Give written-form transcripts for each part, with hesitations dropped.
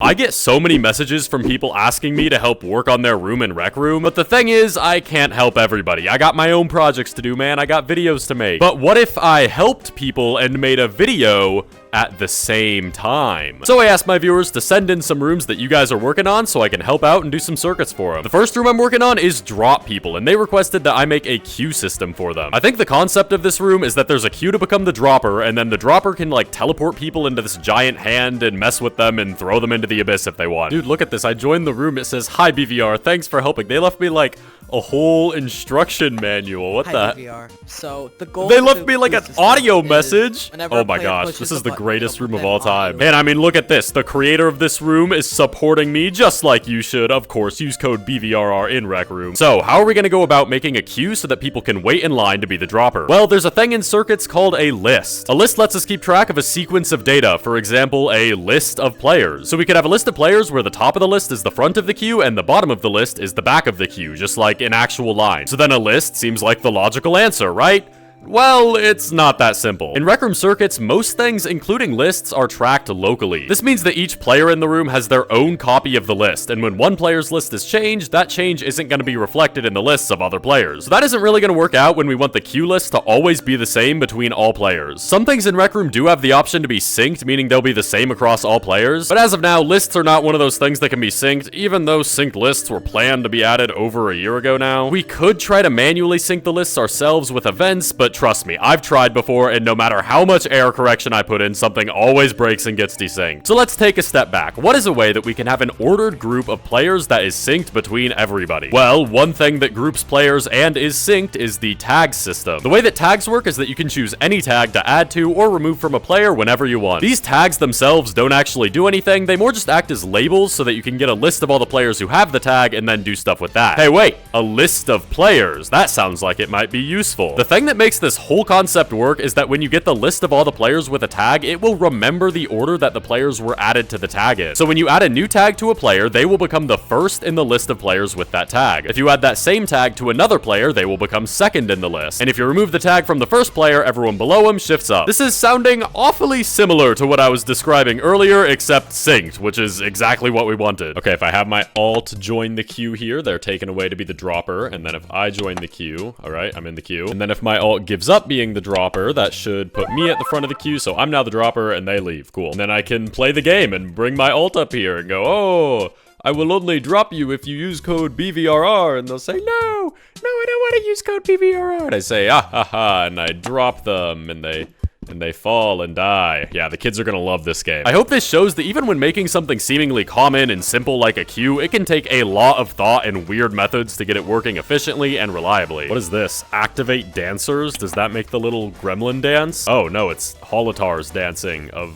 I get so many messages from people asking me to help work on their room and rec room, but the thing is, I can't help everybody. I got my own projects to do, man. I got videos to make. But what if I helped people and made a video at the same time? So I asked my viewers to send in some rooms that you guys are working on so I can help out and do some circuits for them. The first room I'm working on is drop people, and they requested that I make a queue system for them. I think the concept of this room is that there's a queue to become the dropper, and then the dropper can like teleport people into this giant hand and mess with them and throw them into the abyss if they want. Dude, look at this. I joined the room. It says, "Hi BVR, thanks for helping." They left me like a whole instruction manual. What the? BVR. So the goal. They left me like an audio message. Oh my gosh, this is the greatest room of all time. Man, I mean, look at this. The creator of this room is supporting me just like you should. Of course, use code BVRR in Rec Room. So, how are we gonna go about making a queue so that people can wait in line to be the dropper? Well, there's a thing in circuits called a list. A list lets us keep track of a sequence of data. For example, a list of players. So we could have a list of players where the top of the list is the front of the queue and the bottom of the list is the back of the queue, just like an actual line. So then a list seems like the logical answer, right? Well, it's not that simple. In Rec Room circuits, most things, including lists, are tracked locally. This means that each player in the room has their own copy of the list, and when one player's list is changed, that change isn't going to be reflected in the lists of other players. So that isn't really going to work out when we want the queue list to always be the same between all players. Some things in Rec Room do have the option to be synced, meaning they'll be the same across all players, but as of now, lists are not one of those things that can be synced, even though synced lists were planned to be added over a year ago now. We could try to manually sync the lists ourselves with events, but trust me, I've tried before, and no matter how much error correction I put in, something always breaks and gets desynced. So let's take a step back. What is a way that we can have an ordered group of players that is synced between everybody? Well, one thing that groups players and is synced is the tag system. The way that tags work is that you can choose any tag to add to or remove from a player whenever you want. These tags themselves don't actually do anything, they more just act as labels so that you can get a list of all the players who have the tag and then do stuff with that. Hey wait, a list of players. That sounds like it might be useful. The thing that makes this whole concept work is that when you get the list of all the players with a tag, it will remember the order that the players were added to the tag in. So when you add a new tag to a player, they will become the first in the list of players with that tag. If you add that same tag to another player, they will become second in the list. And if you remove the tag from the first player, everyone below him shifts up. This is sounding awfully similar to what I was describing earlier, except synced, which is exactly what we wanted. Okay, if I have my alt join the queue here, they're taken away to be the dropper. And then if I join the queue, all right, I'm in the queue. And then if my alt gives up being the dropper, that should put me at the front of the queue, so I'm now the dropper and they leave. Cool. And then I can play the game and bring my alt up here and go, oh, I will only drop you if you use code BVRR, and they'll say, no, I don't want to use code BVRR. And I say, ah, ha, ha, and I drop them, and they fall and die. Yeah, the kids are gonna love this game. I hope this shows that even when making something seemingly common and simple like a queue, it can take a lot of thought and weird methods to get it working efficiently and reliably. What is this? Activate dancers? Does that make the little gremlin dance? Oh no, it's Holotar's dancing of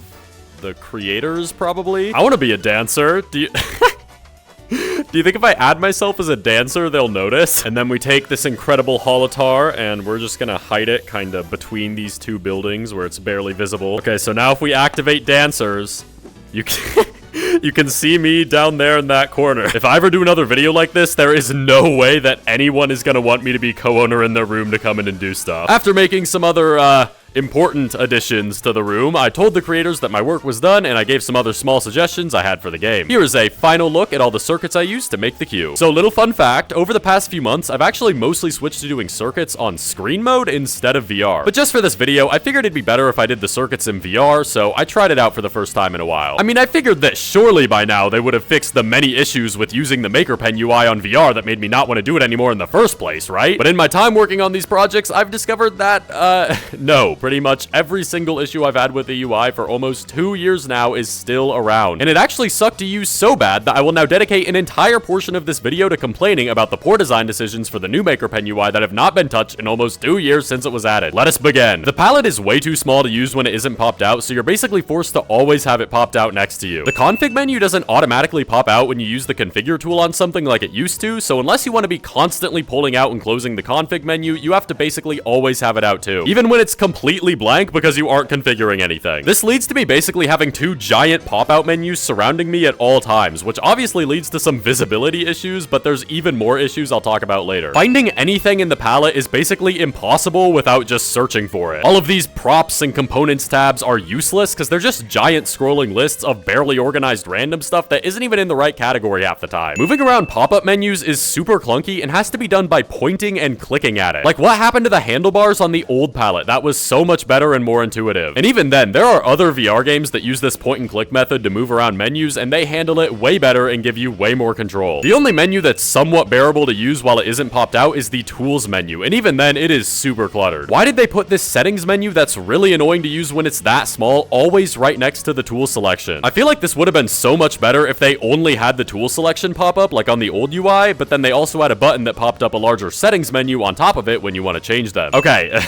the creators, probably? I wanna be a dancer. Do you... Do you think if I add myself as a dancer, they'll notice? And then we take this incredible holotar and we're just gonna hide it kind of between these two buildings where it's barely visible. Okay, so now if we activate dancers, you can... You can see me down there in that corner. If I ever do another video like this, there is no way that anyone is gonna want me to be co-owner in their room to come in and do stuff. After making some other, important additions to the room, I told the creators that my work was done, and I gave some other small suggestions I had for the game. Here is a final look at all the circuits I used to make the queue. So, little fun fact, over the past few months, I've actually mostly switched to doing circuits on screen mode instead of VR. But just for this video, I figured it'd be better if I did the circuits in VR, so I tried it out for the first time in a while. I mean, I figured that surely by now they would have fixed the many issues with using the Maker Pen UI on VR that made me not want to do it anymore in the first place, right? But in my time working on these projects, I've discovered that, no. Pretty much every single issue I've had with the UI for almost 2 years now is still around. And it actually sucked to use so bad that I will now dedicate an entire portion of this video to complaining about the poor design decisions for the new Maker Pen UI that have not been touched in almost 2 years since it was added. Let us begin. The palette is way too small to use when it isn't popped out, so you're basically forced to always have it popped out next to you. The config menu doesn't automatically pop out when you use the configure tool on something like it used to, so unless you want to be constantly pulling out and closing the config menu, you have to basically always have it out too. Even when it's completely completely blank because you aren't configuring anything. This leads to me basically having two giant pop-out menus surrounding me at all times, which obviously leads to some visibility issues, but there's even more issues I'll talk about later. Finding anything in the palette is basically impossible without just searching for it. All of these props and components tabs are useless because they're just giant scrolling lists of barely organized random stuff that isn't even in the right category half the time. Moving around pop-up menus is super clunky and has to be done by pointing and clicking at it. Like, what happened to the handlebars on the old palette? That was so much better and more intuitive. And even then, there are other VR games that use this point and click method to move around menus, and they handle it way better and give you way more control. The only menu that's somewhat bearable to use while it isn't popped out is the tools menu, and even then, it is super cluttered. Why did they put this settings menu that's really annoying to use when it's that small always right next to the tool selection? I feel like this would have been so much better if they only had the tool selection pop up like on the old UI, but then they also had a button that popped up a larger settings menu on top of it when you want to change them. Okay,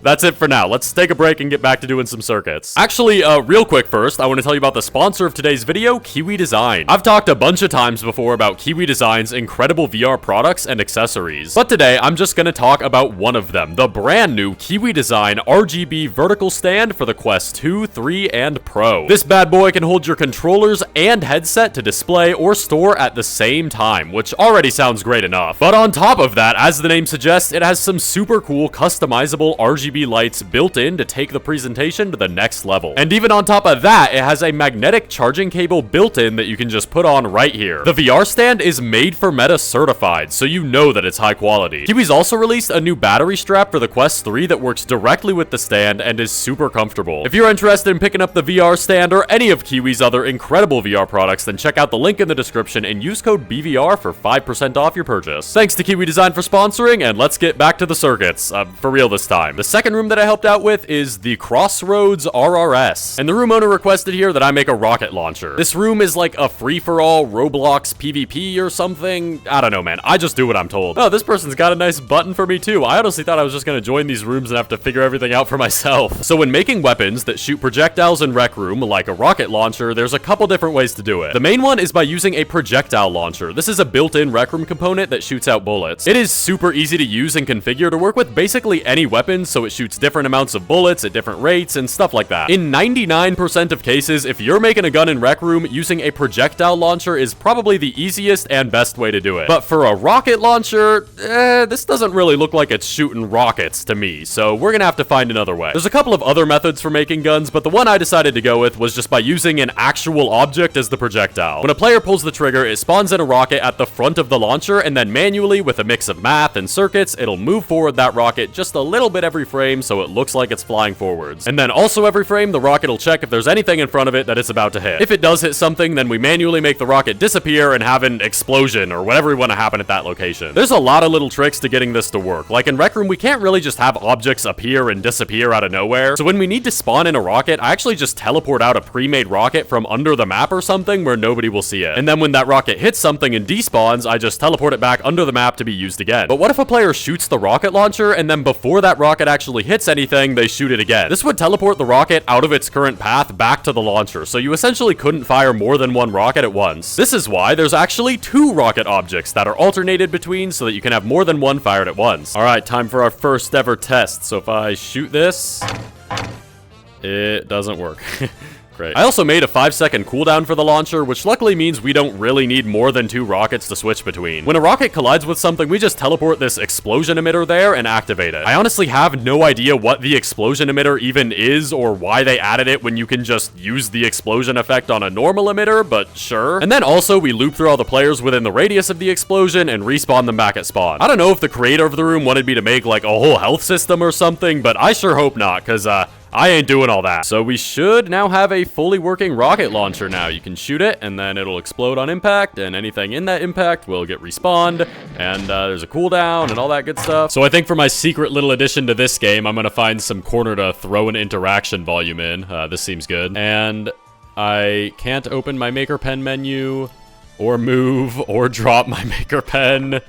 that's it for now. Let's take a break and get back to doing some circuits. Actually, real quick first, I want to tell you about the sponsor of today's video, Kiwi Design. I've talked a bunch of times before about Kiwi Design's incredible VR products and accessories, but today I'm just going to talk about one of them, the brand new Kiwi Design RGB vertical stand for the Quest 2, 3, and Pro. This bad boy can hold your controllers and headset to display or store at the same time, which already sounds great enough. But on top of that, as the name suggests, it has some super cool customizable RGB lights built in to take the presentation to the next level. And even on top of that, it has a magnetic charging cable built in that you can just put on right here. The VR stand is made for Meta certified, so you know that it's high quality. Kiwi's also released a new battery strap for the Quest 3 that works directly with the stand and is super comfortable. If you're interested in picking up the VR stand or any of Kiwi's other incredible VR products, then check out the link in the description and use code BVR for 5% off your purchase. Thanks to Kiwi Design for sponsoring, and let's get back to the circuits, for real this time. The second room that I helped out with is the Crossroads RRS, and the room owner requested here that I make a rocket launcher. This room is like a free-for-all Roblox PvP or something. I don't know, man. I just do what I'm told. Oh, this person's got a nice button for me too. I honestly thought I was just gonna join these rooms and have to figure everything out for myself. So when making weapons that shoot projectiles in Rec Room, like a rocket launcher, there's a couple different ways to do it. The main one is by using a projectile launcher. This is a built-in Rec Room component that shoots out bullets. It is super easy to use and configure to work with basically any weapon, so it shoots different amounts of bullets at different rates and stuff like that. In 99% of cases, if you're making a gun in Rec Room, using a projectile launcher is probably the easiest and best way to do it. But for a rocket launcher, this doesn't really look like it's shooting rockets to me, so we're gonna have to find another way. There's a couple of other methods for making guns, but the one I decided to go with was just by using an actual object as the projectile. When a player pulls the trigger, it spawns in a rocket at the front of the launcher, and then manually, with a mix of math and circuits, it'll move forward that rocket just a little bit every frame so it looks like it's flying forwards. And then also every frame, the rocket will check if there's anything in front of it that it's about to hit. If it does hit something, then we manually make the rocket disappear and have an explosion or whatever we want to happen at that location. There's a lot of little tricks to getting this to work. Like in Rec Room, we can't really just have objects appear and disappear out of nowhere. So when we need to spawn in a rocket, I actually just teleport out a pre-made rocket from under the map or something where nobody will see it. And then when that rocket hits something and despawns, I just teleport it back under the map to be used again. But what if a player shoots the rocket launcher and then before that rocket actually hits anything, they shoot it again? This would teleport the rocket out of its current path back to the launcher, so you essentially couldn't fire more than one rocket at once. This is why there's actually two rocket objects that are alternated between so that you can have more than one fired at once. Alright, time for our first ever test. So if I shoot this, it doesn't work. Great. I also made a 5-second cooldown for the launcher, which luckily means we don't really need more than 2 rockets to switch between. When a rocket collides with something, we just teleport this explosion emitter there and activate it. I honestly have no idea what the explosion emitter even is or why they added it when you can just use the explosion effect on a normal emitter, but sure. And then also we loop through all the players within the radius of the explosion and respawn them back at spawn. I don't know if the creator of the room wanted me to make like a whole health system or something, but I sure hope not, because I ain't doing all that. So we should now have a fully working rocket launcher now. You can shoot it, and then it'll explode on impact, and anything in that impact will get respawned, and there's a cooldown and all that good stuff. So I think for my secret little addition to this game, I'm gonna find some corner to throw an interaction volume in. This seems good. And I can't open my Maker Pen menu, or move, or drop my Maker Pen.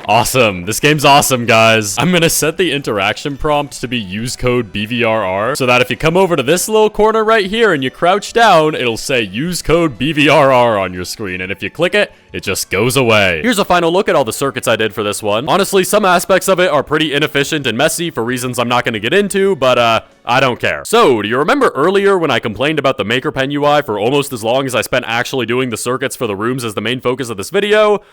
Awesome. This game's awesome, guys. I'm gonna set the interaction prompt to be use code BVRR so that if you come over to this little corner right here and you crouch down, it'll say use code BVRR on your screen. And if you click it, it just goes away. Here's a final look at all the circuits I did for this one. Honestly, some aspects of it are pretty inefficient and messy for reasons I'm not gonna get into, but I don't care. So, do you remember earlier when I complained about the Maker Pen UI for almost as long as I spent actually doing the circuits for the rooms as the main focus of this video?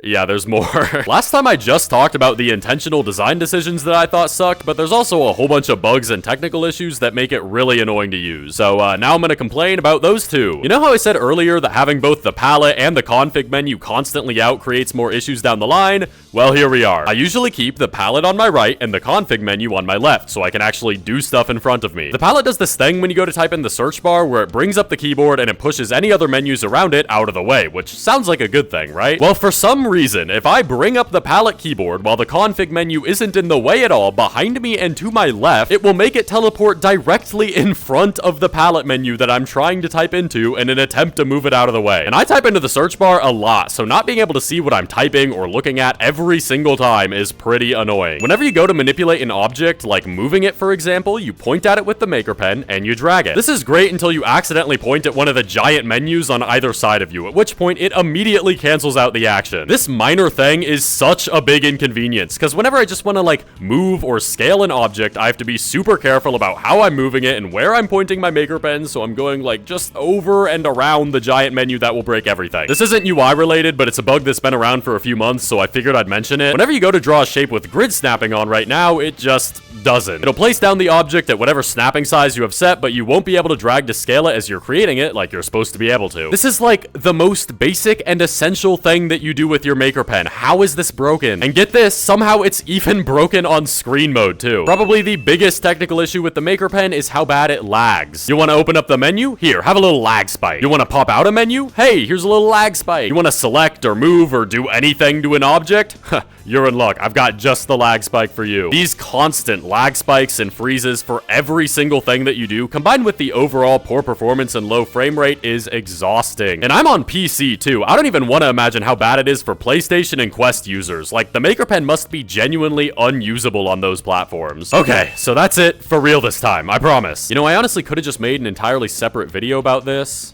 Yeah, there's more. Last time I just talked about the intentional design decisions that I thought sucked, but there's also a whole bunch of bugs and technical issues that make it really annoying to use. So now I'm gonna complain about those two. You know how I said earlier that having both the palette and the config menu constantly out creates more issues down the line? Well, here we are. I usually keep the palette on my right and the config menu on my left, so I can actually do stuff in front of me. The palette does this thing when you go to type in the search bar where it brings up the keyboard and it pushes any other menus around it out of the way, which sounds like a good thing, right? Well, for some reason, if I bring up the palette keyboard while the config menu isn't in the way at all behind me and to my left, it will make it teleport directly in front of the palette menu that I'm trying to type into in an attempt to move it out of the way. And I type into the search bar a lot, so not being able to see what I'm typing or looking at every single time is pretty annoying. Whenever you go to manipulate an object, like moving it for example, you point at it with the Maker Pen and you drag it. This is great until you accidentally point at one of the giant menus on either side of you, at which point it immediately cancels out the action. This minor thing is such a big inconvenience, because whenever I just want to like move or scale an object, I have to be super careful about how I'm moving it and where I'm pointing my Maker Pen, so I'm going like just over and around the giant menu that will break everything. This isn't UI related, but it's a bug that's been around for a few months, so I figured I'd mention it. Whenever you go to draw a shape with grid snapping on right now, it just doesn't. It'll place down the object at whatever snapping size you have set, but you won't be able to drag to scale it as you're creating it like you're supposed to be able to. This is like the most basic and essential thing that you do with your Maker Pen. How is this broken? And get this, somehow it's even broken on screen mode too. Probably the biggest technical issue with the Maker Pen is how bad it lags. You want to open up the menu? Here, have a little lag spike. You want to pop out a menu? Hey, here's a little lag spike. You want to select or move or do anything to an object? You're in luck. I've got just the lag spike for you. These constant lag spikes and freezes for every single thing that you do, combined with the overall poor performance and low frame rate, is exhausting. And I'm on PC too. I don't even want to imagine how bad it is for PlayStation and Quest users. Like, the Maker Pen must be genuinely unusable on those platforms. Okay, so that's it for real this time, I promise. You know, I honestly could have just made an entirely separate video about this.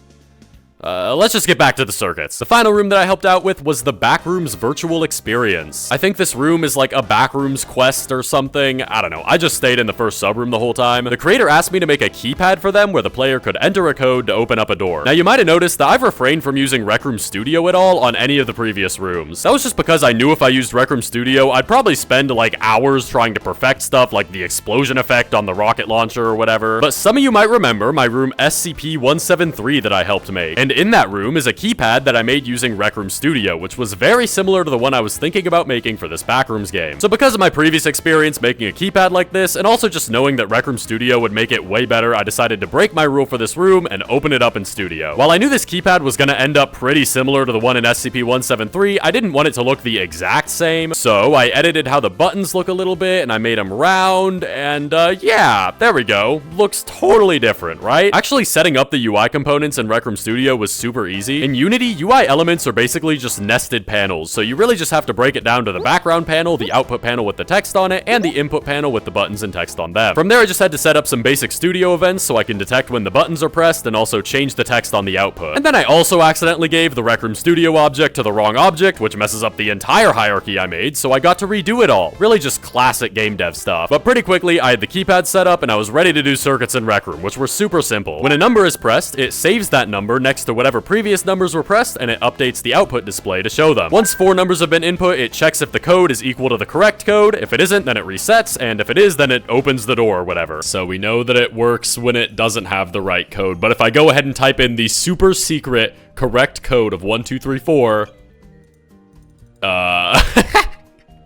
Let's just get back to the circuits. The final room that I helped out with was the Backrooms virtual experience. I think this room is like a Backrooms quest or something. I don't know. I just stayed in the first subroom the whole time. The creator asked me to make a keypad for them where the player could enter a code to open up a door. Now, you might have noticed that I've refrained from using Rec Room Studio at all on any of the previous rooms. That was just because I knew if I used Rec Room Studio, I'd probably spend like hours trying to perfect stuff like the explosion effect on the rocket launcher or whatever. But some of you might remember my room SCP-173 that I helped make. And in that room is a keypad that I made using Rec Room Studio, which was very similar to the one I was thinking about making for this Backrooms game. So because of my previous experience making a keypad like this, and also just knowing that Rec Room Studio would make it way better, I decided to break my rule for this room and open it up in Studio. While I knew this keypad was gonna end up pretty similar to the one in SCP-173, I didn't want it to look the exact same, so I edited how the buttons look a little bit, and I made them round, and yeah, there we go. Looks totally different, right? Actually, setting up the UI components in Rec Room Studio was super easy. In Unity, UI elements are basically just nested panels, so you really just have to break it down to the background panel, the output panel with the text on it, and the input panel with the buttons and text on them. From there, I just had to set up some basic studio events so I can detect when the buttons are pressed and also change the text on the output. And then I also accidentally gave the Rec Room Studio object to the wrong object, which messes up the entire hierarchy I made, so I got to redo it all. Really just classic game dev stuff. But pretty quickly, I had the keypad set up and I was ready to do circuits in Rec Room, which were super simple. When a number is pressed, it saves that number next to whatever previous numbers were pressed, and it updates the output display to show them. Once 4 numbers have been input, it checks if the code is equal to the correct code. If it isn't, then it resets, and if it is, then it opens the door or whatever. So we know that it works when it doesn't have the right code, but if I go ahead and type in the super secret correct code of 1234,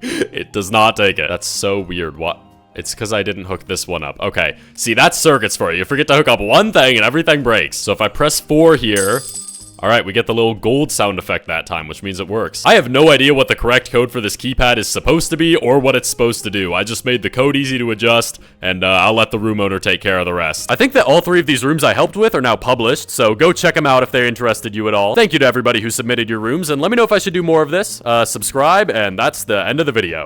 it does not take it. That's so weird. What? It's because I didn't hook this one up. Okay, see, that's circuits for you. You forget to hook up one thing and everything breaks. So if I press 4 here, All right, we get the little gold sound effect that time, which means it works. I have no idea what the correct code for this keypad is supposed to be or what it's supposed to do. I just made the code easy to adjust, and I'll let the room owner take care of the rest. I think that all 3 of these rooms I helped with are now published, so go check them out if they're interested you at all. Thank you to everybody who submitted your rooms, and let me know if I should do more of this. Subscribe, and that's the end of the video.